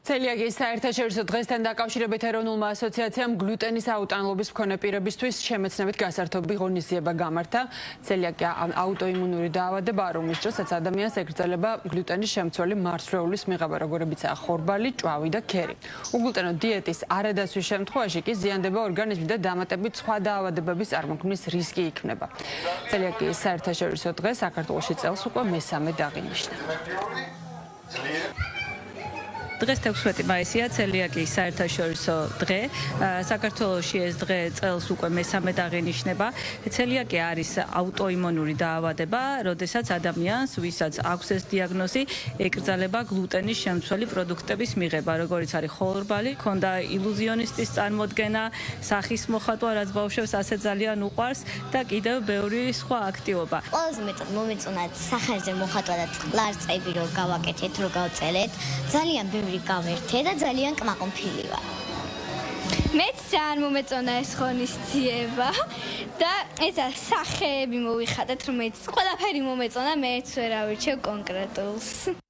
Celiakis საერთაშორისო დღესთან დაკავშირებით ეროვნულმა ასოციაციამ გლუტენის აუტანლობის მქონე პირებისთვის შემეცნებით გასართობი ღონისძიება გამართა. Celiakia აუტოიმუნური დაავადებაა, რომლის დროსაც ადამიანს ეკრძალება გლუტენის შემცველი მარცვლეულის მიღება, როგორებიცაა ხორბალი, ჭვავი და ქერი. უგლუტენო დიეტის არადასვის შემთხვევაში კი ზიანდება ორგანიზმი და დამატებით სხვა დაავადებების წარმოქმნის რისკი იქმნება. Celiakis საერთაშორისო დღე საქართველოში წელს უკვე მესამედ აღინიშნება. დღეს 16 მაისია Celiakis საერთაშორისო დღე. საქართველოში ეს დღე წელს უკვე მესამედ აღინიშნება. Celiakia არის აუტოიმუნური დაავადება, როდესაც ადამიანს, ვისაც აქვს ეს დიაგნოზი, ეკრძალება გლუტენის შემცველი პროდუქტების მიღება, როგორიც არის ხორბალი, ქონდა ილუზიონისტის წარმოდგენა, სახის მოხატვა, რაც ბავშვებს ასე ძალიან უყვარს და კიდევ ბევრი სხვა აქტივობა. ყველაზე მეტად მომეწონა სახეზე მოხატვა და წყლარწები რო გავაკეთეთ, რო გავწერეთ. ძალიან გავერთე და ძალიან კმაყოფილი ვარ. მეც ძალიან მომეწონა ეს ღონისძიება და ესა სახეები მოვიხატეთ, რომელიც ყველაფერი მომეწონა, მეც ვერ ავირჩევ კონკრეტულს.